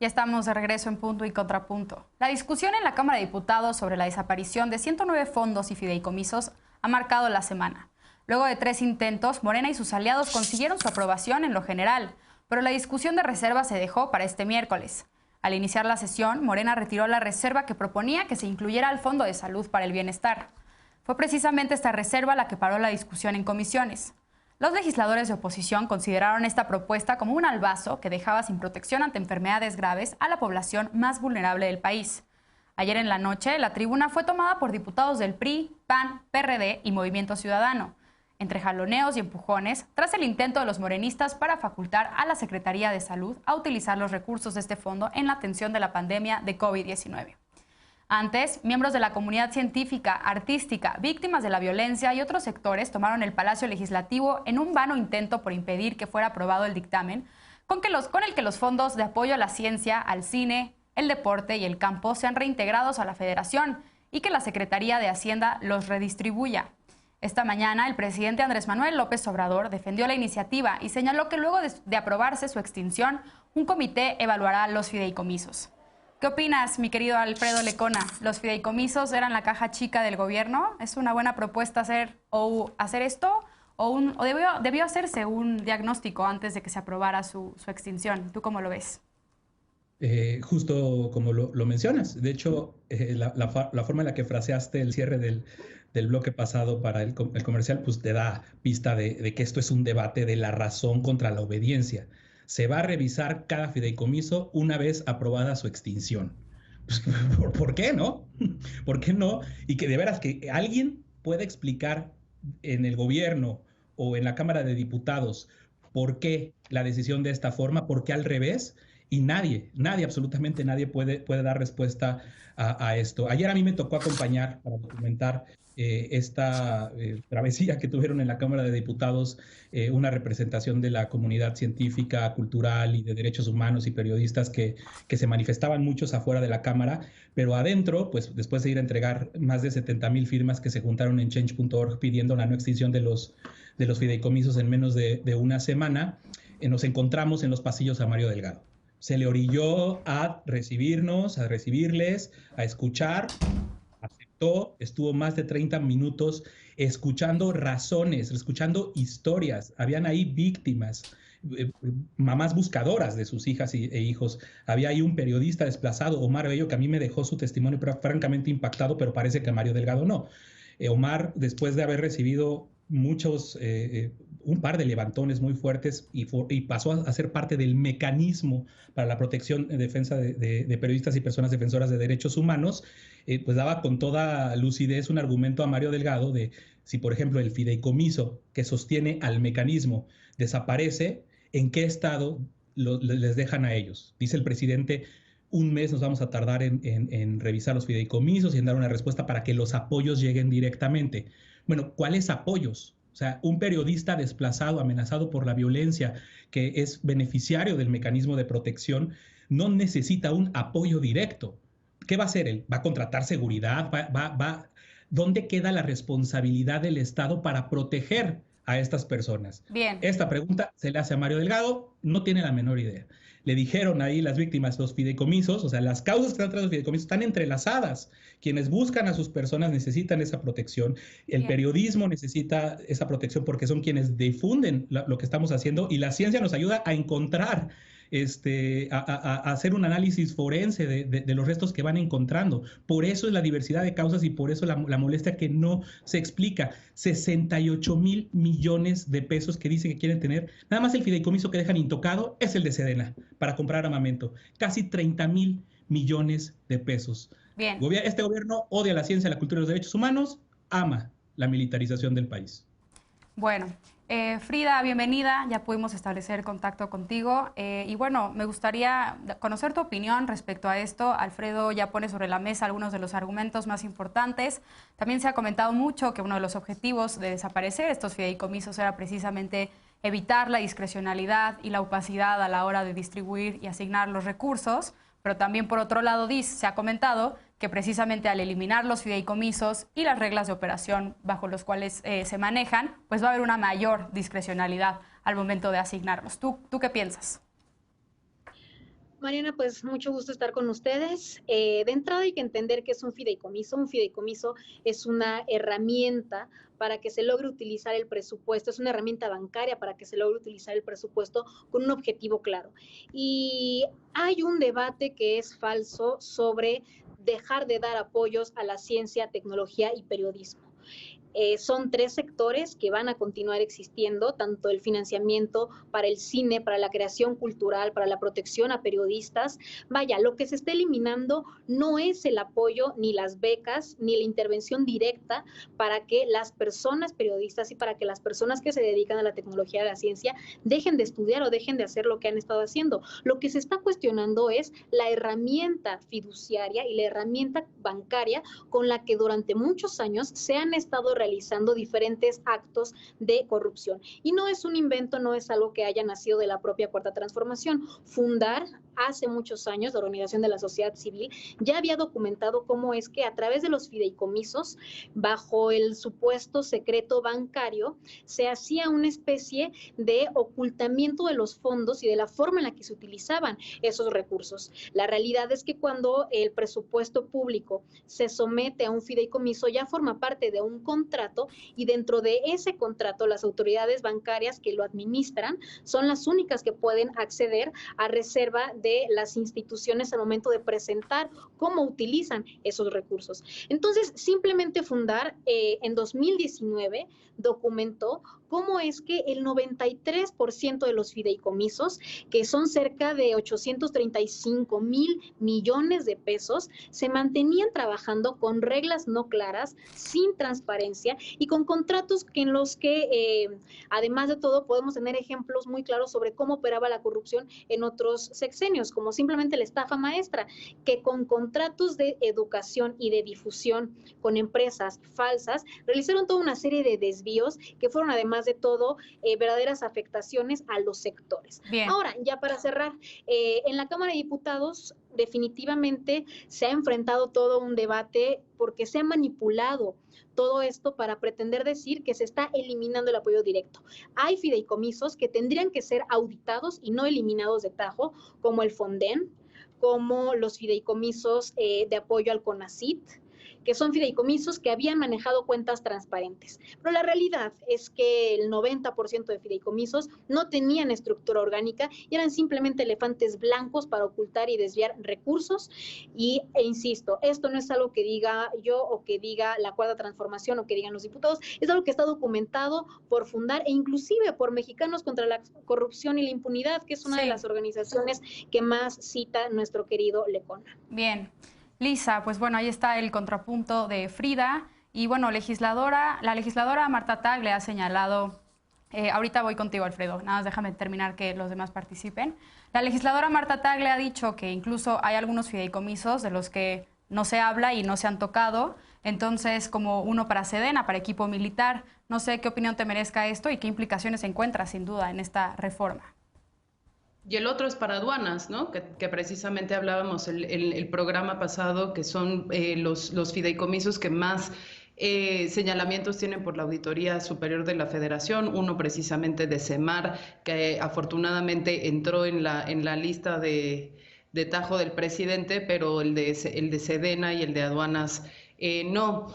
Ya estamos de regreso en Punto y Contrapunto. La discusión en la Cámara de Diputados sobre la desaparición de 109 fondos y fideicomisos ha marcado la semana. Luego de 3 intentos, Morena y sus aliados consiguieron su aprobación en lo general, pero la discusión de reserva se dejó para este miércoles. Al iniciar la sesión, Morena retiró la reserva que proponía que se incluyera al Fondo de Salud para el Bienestar. Fue precisamente esta reserva la que paró la discusión en comisiones. Los legisladores de oposición consideraron esta propuesta como un albazo que dejaba sin protección ante enfermedades graves a la población más vulnerable del país. Ayer en la noche, la tribuna fue tomada por diputados del PRI, PAN, PRD y Movimiento Ciudadano, entre jaloneos y empujones, tras el intento de los morenistas para facultar a la Secretaría de Salud a utilizar los recursos de este fondo en la atención de la pandemia de COVID-19. Antes, miembros de la comunidad científica, artística, víctimas de la violencia y otros sectores tomaron el Palacio Legislativo en un vano intento por impedir que fuera aprobado el dictamen con el que los fondos de apoyo a la ciencia, al cine, el deporte y el campo sean reintegrados a la Federación y que la Secretaría de Hacienda los redistribuya. Esta mañana, el presidente Andrés Manuel López Obrador defendió la iniciativa y señaló que luego de aprobarse su extinción, un comité evaluará los fideicomisos. ¿Qué opinas, mi querido Alfredo Lecona? ¿Los fideicomisos eran la caja chica del gobierno? ¿Es una buena propuesta hacer esto? ¿O debió hacerse un diagnóstico antes de que se aprobara su extinción? ¿Tú cómo lo ves? Justo como lo mencionas. De hecho, la forma en la que fraseaste el cierre del bloque pasado para el comercial, pues te da pista de que esto es un debate de la razón contra la obediencia. Se va a revisar cada fideicomiso una vez aprobada su extinción. Pues, ¿por qué no? ¿Por qué no? Y que de veras que alguien pueda explicar en el gobierno o en la Cámara de Diputados por qué la decisión de esta forma, por qué al revés, y nadie, absolutamente nadie puede dar respuesta a esto. Ayer a mí me tocó acompañar para documentar esta travesía que tuvieron en la Cámara de Diputados, una representación de la comunidad científica, cultural y de derechos humanos y periodistas que se manifestaban muchos afuera de la Cámara, pero adentro, pues después de ir a entregar más de 70,000 firmas que se juntaron en change.org pidiendo la no extinción de los fideicomisos en menos de una semana, nos encontramos en los pasillos a Mario Delgado. Se le orilló a recibirnos, a recibirles, a escuchar, aceptó, estuvo más de 30 minutos escuchando razones, escuchando historias. Habían ahí víctimas, mamás buscadoras de sus hijas e hijos. Había ahí un periodista desplazado, Omar Bello, que a mí me dejó su testimonio francamente impactado, pero parece que Mario Delgado no. Omar, después de haber recibido un par de levantones muy fuertes y pasó a ser parte del mecanismo para la protección y defensa de periodistas y personas defensoras de derechos humanos, pues daba con toda lucidez un argumento a Mario Delgado de si, por ejemplo, el fideicomiso que sostiene al mecanismo desaparece, ¿en qué estado les dejan a ellos? Dice el presidente, un mes nos vamos a tardar en revisar los fideicomisos y en dar una respuesta para que los apoyos lleguen directamente. Bueno, ¿cuáles apoyos? O sea, un periodista desplazado, amenazado por la violencia, que es beneficiario del mecanismo de protección, no necesita un apoyo directo. ¿Qué va a hacer él? ¿Va a contratar seguridad? ¿Dónde queda la responsabilidad del Estado para proteger a estas personas? Bien. Esta pregunta se le hace a Mario Delgado, no tiene la menor idea. Le dijeron ahí las víctimas, los fideicomisos, o sea, las causas que están tras los fideicomisos están entrelazadas. Quienes buscan a sus personas necesitan esa protección. El periodismo necesita esa protección porque son quienes difunden lo que estamos haciendo y la ciencia nos ayuda a encontrar, a hacer un análisis forense de los restos que van encontrando. Por eso es la diversidad de causas y por eso la molestia que no se explica. 68,000 millones de pesos que dicen que quieren tener. Nada más el fideicomiso que dejan intocado es el de Sedena para comprar armamento. Casi 30,000 millones de pesos. Bien. Este gobierno odia la ciencia, la cultura y los derechos humanos, ama la militarización del país. Bueno, Frida, bienvenida. Ya pudimos establecer contacto contigo. Y bueno, me gustaría conocer tu opinión respecto a esto. Alfredo ya pone sobre la mesa algunos de los argumentos más importantes. También se ha comentado mucho que uno de los objetivos de desaparecer estos fideicomisos era precisamente evitar la discrecionalidad y la opacidad a la hora de distribuir y asignar los recursos. Pero también, por otro lado, se ha comentado que precisamente al eliminar los fideicomisos y las reglas de operación bajo los cuales se manejan, pues va a haber una mayor discrecionalidad al momento de asignarlos. ¿Tú qué piensas? Mariana, pues mucho gusto estar con ustedes. De entrada hay que entender que es un fideicomiso. Un fideicomiso es una herramienta para que se logre utilizar el presupuesto, es una herramienta bancaria para que se logre utilizar el presupuesto con un objetivo claro. Y hay un debate que es falso sobre dejar de dar apoyos a la ciencia, tecnología y periodismo. Son tres sectores que van a continuar existiendo, tanto el financiamiento para el cine, para la creación cultural, para la protección a periodistas. Vaya, lo que se está eliminando no es el apoyo, ni las becas, ni la intervención directa para que las personas periodistas y para que las personas que se dedican a la tecnología de la ciencia dejen de estudiar o dejen de hacer lo que han estado haciendo. Lo que se está cuestionando es la herramienta fiduciaria y la herramienta bancaria con la que durante muchos años se han estado realizando diferentes actos de corrupción. Y no es un invento, no es algo que haya nacido de la propia Cuarta Transformación. Fundar, hace muchos años, la Organización de la Sociedad Civil ya había documentado cómo es que a través de los fideicomisos, bajo el supuesto secreto bancario, se hacía una especie de ocultamiento de los fondos y de la forma en la que se utilizaban esos recursos. La realidad es que cuando el presupuesto público se somete a un fideicomiso, ya forma parte de un contrato y dentro de ese contrato las autoridades bancarias que lo administran son las únicas que pueden acceder a reserva de las instituciones al momento de presentar cómo utilizan esos recursos. Entonces, simplemente Fundar en 2019 documentó cómo es que el 93% de los fideicomisos, que son cerca de 835,000 millones de pesos, se mantenían trabajando con reglas no claras, sin transparencia y con contratos en los que, además de todo, podemos tener ejemplos muy claros sobre cómo operaba la corrupción en otros sexenios, como simplemente la estafa maestra, que con contratos de educación y de difusión con empresas falsas, realizaron toda una serie de desvíos que fueron, además de todo, verdaderas afectaciones a los sectores. Bien. Ahora, ya para cerrar, en la Cámara de Diputados definitivamente se ha enfrentado todo un debate porque se ha manipulado todo esto para pretender decir que se está eliminando el apoyo directo. Hay fideicomisos que tendrían que ser auditados y no eliminados de tajo, como el Fonden, como los fideicomisos de apoyo al CONACYT, que son fideicomisos que habían manejado cuentas transparentes. Pero la realidad es que el 90% de fideicomisos no tenían estructura orgánica y eran simplemente elefantes blancos para ocultar y desviar recursos. E insisto, esto no es algo que diga yo o que diga la Cuarta Transformación o que digan los diputados, es algo que está documentado por Fundar e inclusive por Mexicanos contra la Corrupción y la Impunidad, que es una de las organizaciones que más cita nuestro querido Lecona. Bien. Lisa, pues bueno, ahí está el contrapunto de Frida. Y bueno, la legisladora Marta Tagle ha señalado, ahorita voy contigo, Alfredo, nada más déjame terminar que los demás participen. La legisladora Marta Tagle ha dicho que incluso hay algunos fideicomisos de los que no se habla y no se han tocado, entonces como uno para Sedena, para equipo militar. No sé qué opinión te merezca esto y qué implicaciones encuentra sin duda en esta reforma. Y el otro es para aduanas, ¿no? Que precisamente hablábamos el programa pasado, que son los fideicomisos que más señalamientos tienen por la Auditoría Superior de la Federación, uno precisamente de CEMAR, que afortunadamente entró en la lista de tajo del presidente, pero el de Sedena y el de aduanas no.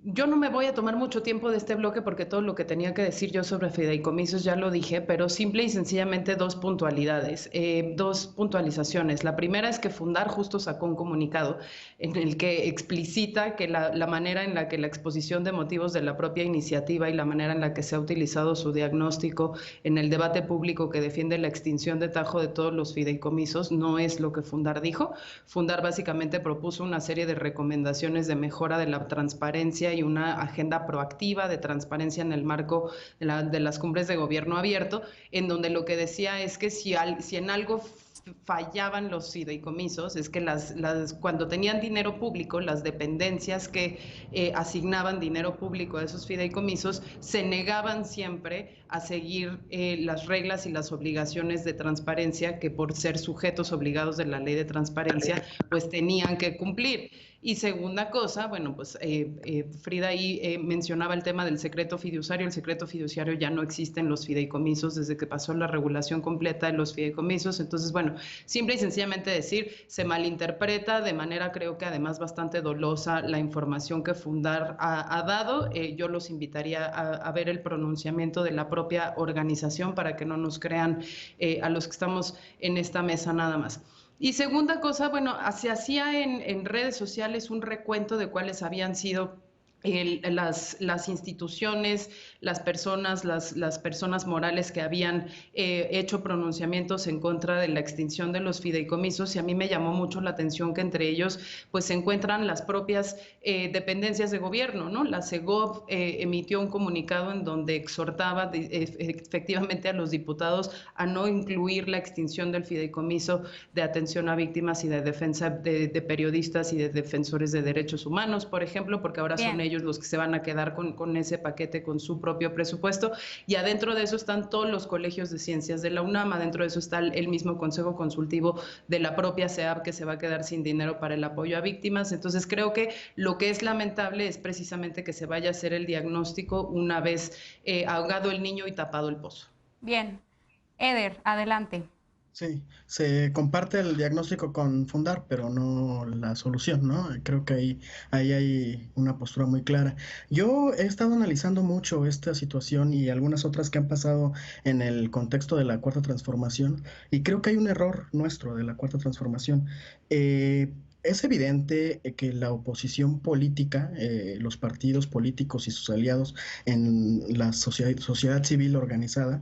Yo no me voy a tomar mucho tiempo de este bloque porque todo lo que tenía que decir yo sobre fideicomisos ya lo dije, pero simple y sencillamente dos puntualizaciones. La primera es que Fundar justo sacó un comunicado en el que explicita que la manera en la que la exposición de motivos de la propia iniciativa y la manera en la que se ha utilizado su diagnóstico en el debate público que defiende la extinción de tajo de todos los fideicomisos no es lo que Fundar dijo. Fundar básicamente propuso una serie de recomendaciones de mejora de la transparencia y una agenda proactiva de transparencia en el marco de las cumbres de gobierno abierto, en donde lo que decía es que si en algo fallaban los fideicomisos, es que cuando tenían dinero público, las dependencias que asignaban dinero público a esos fideicomisos se negaban siempre a seguir las reglas y las obligaciones de transparencia que por ser sujetos obligados de la ley de transparencia, pues tenían que cumplir. Y segunda cosa, bueno, pues Frida ahí mencionaba el tema del secreto fiduciario. El secreto fiduciario ya no existe en los fideicomisos desde que pasó la regulación completa de los fideicomisos. Entonces, bueno, simple y sencillamente decir, se malinterpreta de manera, creo que además bastante dolosa, la información que Fundar ha dado. Yo los invitaría a ver el pronunciamiento de la propia organización para que no nos crean a los que estamos en esta mesa nada más. Y segunda cosa, bueno, se hacía en redes sociales un recuento de cuáles habían sido las instituciones, las personas morales que habían hecho pronunciamientos en contra de la extinción de los fideicomisos, y a mí me llamó mucho la atención que entre ellos pues se encuentran las propias dependencias de gobierno, ¿no? La Segov emitió un comunicado en donde exhortaba efectivamente a los diputados a no incluir la extinción del fideicomiso de atención a víctimas y de defensa de periodistas y de defensores de derechos humanos, por ejemplo, porque ahora son ellos los que se van a quedar con ese paquete, con su propio presupuesto, y adentro de eso están todos los colegios de ciencias de la UNAM, adentro de eso está el mismo Consejo Consultivo de la propia CEAP, que se va a quedar sin dinero para el apoyo a víctimas. Entonces creo que lo que es lamentable es precisamente que se vaya a hacer el diagnóstico una vez ahogado el niño y tapado el pozo. Bien. Eder, adelante. Sí, se comparte el diagnóstico con Fundar, pero no la solución, ¿no? Creo que ahí hay una postura muy clara. Yo he estado analizando mucho esta situación y algunas otras que han pasado en el contexto de la Cuarta Transformación, y creo que hay un error nuestro de la Cuarta Transformación. Es evidente que la oposición política, los partidos políticos y sus aliados en la sociedad civil organizada,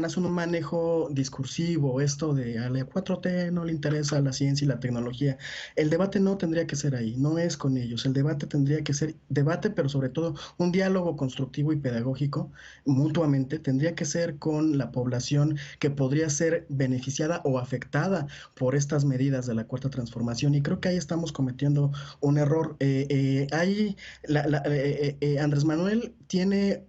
hacen un manejo discursivo, esto de a la 4T no le interesa la ciencia y la tecnología. El debate no tendría que ser ahí, no es con ellos. El debate tendría que ser debate, pero sobre todo un diálogo constructivo y pedagógico mutuamente. Tendría que ser con la población que podría ser beneficiada o afectada por estas medidas de la Cuarta Transformación. Y creo que ahí estamos cometiendo un error. Andrés Manuel tiene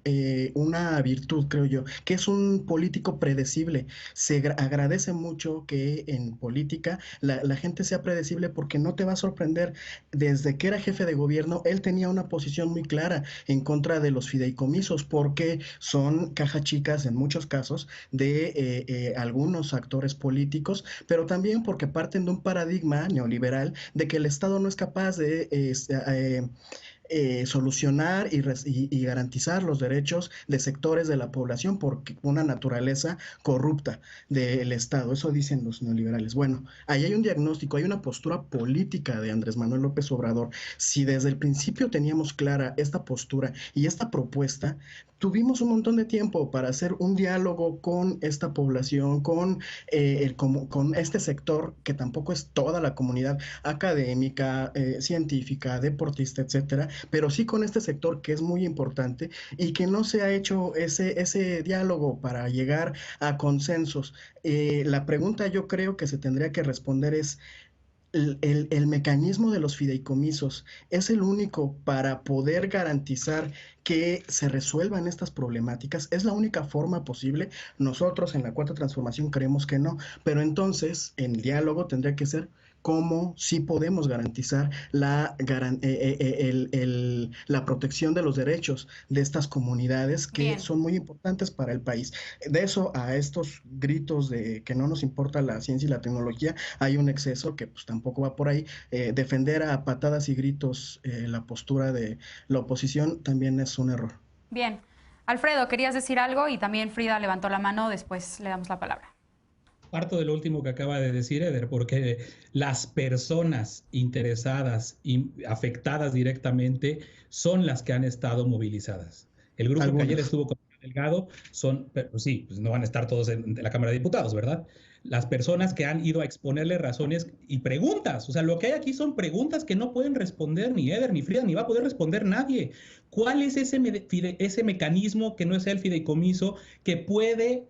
una virtud, creo yo, que es un político predecible. Se agradece mucho que en política la gente sea predecible, porque no te va a sorprender. Desde que era jefe de gobierno, él tenía una posición muy clara en contra de los fideicomisos, porque son cajas chicas en muchos casos de algunos actores políticos, pero también porque parten de un paradigma neoliberal de que el Estado no es capaz de solucionar y garantizar los derechos de sectores de la población por una naturaleza corrupta del Estado. Eso dicen los neoliberales. Bueno, ahí hay un diagnóstico, hay una postura política de Andrés Manuel López Obrador. Si desde el principio teníamos clara esta postura y esta propuesta, tuvimos un montón de tiempo para hacer un diálogo con esta población, con este sector, que tampoco es toda la comunidad académica, científica, deportista, etcétera, pero sí con este sector que es muy importante y que no se ha hecho ese diálogo para llegar a consensos. La pregunta yo creo que se tendría que responder es: ¿el mecanismo de los fideicomisos es el único para poder garantizar que se resuelvan estas problemáticas? ¿Es la única forma posible? Nosotros en la Cuarta Transformación creemos que no, pero entonces el diálogo tendría que ser cómo sí podemos garantizar la protección de los derechos de estas comunidades que son muy importantes para el país. De eso a estos gritos de que no nos importa la ciencia y la tecnología, hay un exceso que pues tampoco va por ahí. Defender a patadas y gritos la postura de la oposición también es un error. Bien. Alfredo, querías decir algo, y también Frida levantó la mano, después le damos la palabra. Parto de lo último que acaba de decir Eder, porque las personas interesadas y afectadas directamente son las que han estado movilizadas. El grupo que ayer estuvo con Delgado sí, pues no van a estar todos en la Cámara de Diputados, ¿verdad? Las personas que han ido a exponerle razones y preguntas. O sea, lo que hay aquí son preguntas que no pueden responder ni Eder, ni Frida, ni va a poder responder nadie. ¿Cuál es ese mecanismo que no es el fideicomiso que puede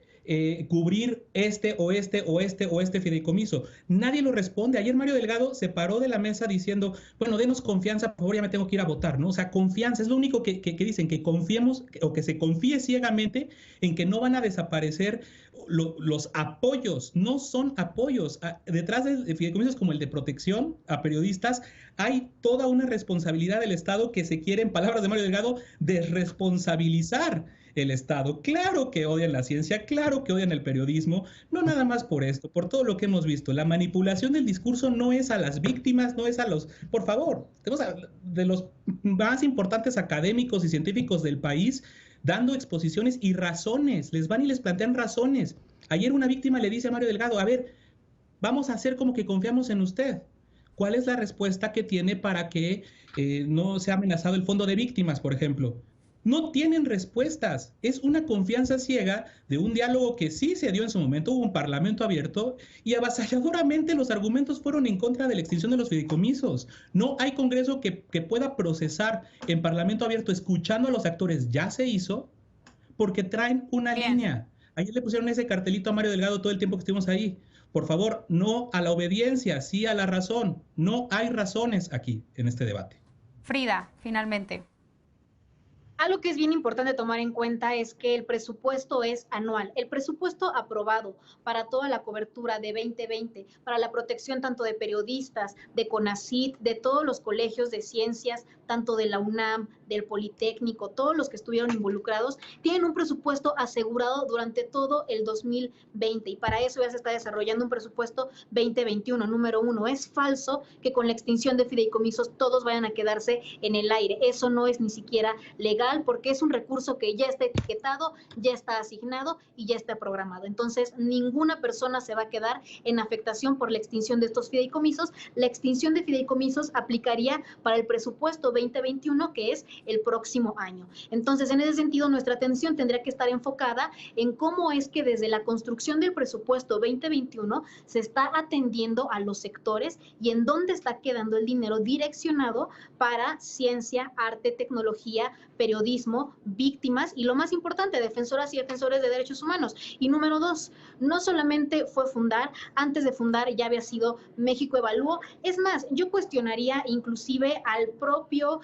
cubrir este o este o este o este fideicomiso? Nadie lo responde. Ayer Mario Delgado se paró de la mesa diciendo, bueno, denos confianza, por favor, ya me tengo que ir a votar, ¿no? O sea, confianza, es lo único que dicen, que confiemos o que se confíe ciegamente en que no van a desaparecer los apoyos. No son apoyos. Detrás de fideicomisos como el de protección a periodistas hay toda una responsabilidad del Estado que se quiere, en palabras de Mario Delgado, desresponsabilizar el Estado. Claro que odian la ciencia, claro que odian el periodismo, no nada más por esto, por todo lo que hemos visto. La manipulación del discurso no es a las víctimas, no es a los... Por favor, tenemos de los más importantes académicos y científicos del país dando exposiciones y razones, les van y les plantean razones. Ayer una víctima le dice a Mario Delgado, a ver, vamos a hacer como que confiamos en usted. ¿Cuál es la respuesta que tiene para que no sea amenazado el fondo de víctimas, por ejemplo? No tienen respuestas. Es una confianza ciega de un diálogo que sí se dio en su momento, hubo un parlamento abierto y avasalladoramente los argumentos fueron en contra de la extinción de los fideicomisos. No hay Congreso que pueda procesar en parlamento abierto escuchando a los actores. Ya se hizo porque traen una línea. Ayer le pusieron ese cartelito a Mario Delgado todo el tiempo que estuvimos ahí. Por favor, no a la obediencia, sí a la razón. No hay razones aquí en este debate. Frida, finalmente. Algo que es bien importante tomar en cuenta es que el presupuesto es anual. El presupuesto aprobado para toda la cobertura de 2020, para la protección tanto de periodistas, de CONACYT, de todos los colegios de ciencias, tanto de la UNAM, del Politécnico, todos los que estuvieron involucrados, tienen un presupuesto asegurado durante todo el 2020 y para eso ya se está desarrollando un presupuesto 2021. Número uno, es falso que con la extinción de fideicomisos todos vayan a quedarse en el aire. Eso no es ni siquiera legal porque es un recurso que ya está etiquetado, ya está asignado y ya está programado. Entonces, ninguna persona se va a quedar en afectación por la extinción de estos fideicomisos. La extinción de fideicomisos aplicaría para el presupuesto 2021, que es el próximo año. Entonces, en ese sentido, nuestra atención tendría que estar enfocada en cómo es que desde la construcción del presupuesto 2021 se está atendiendo a los sectores y en dónde está quedando el dinero direccionado para ciencia, arte, tecnología, periodismo, víctimas y lo más importante, defensoras y defensores de derechos humanos. Y número dos, no solamente fue fundar, antes de fundar ya había sido México Evalúo. Es más, yo cuestionaría inclusive al propio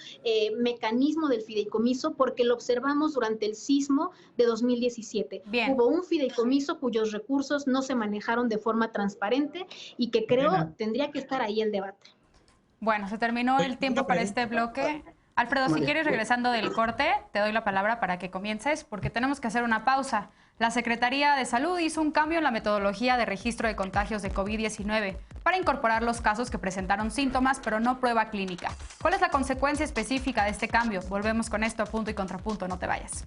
mecanismo del fideicomiso porque lo observamos durante el sismo de 2017. Bien. Hubo un fideicomiso cuyos recursos no se manejaron de forma transparente y que creo tendría que estar ahí el debate. Bueno, se terminó el tiempo para este bloque. Alfredo, si quieres, regresando del corte, te doy la palabra para que comiences, porque tenemos que hacer una pausa. La Secretaría de Salud hizo un cambio en la metodología de registro de contagios de COVID-19 para incorporar los casos que presentaron síntomas, pero no prueba clínica. ¿Cuál es la consecuencia específica de este cambio? Volvemos con esto a Punto y Contrapunto, no te vayas.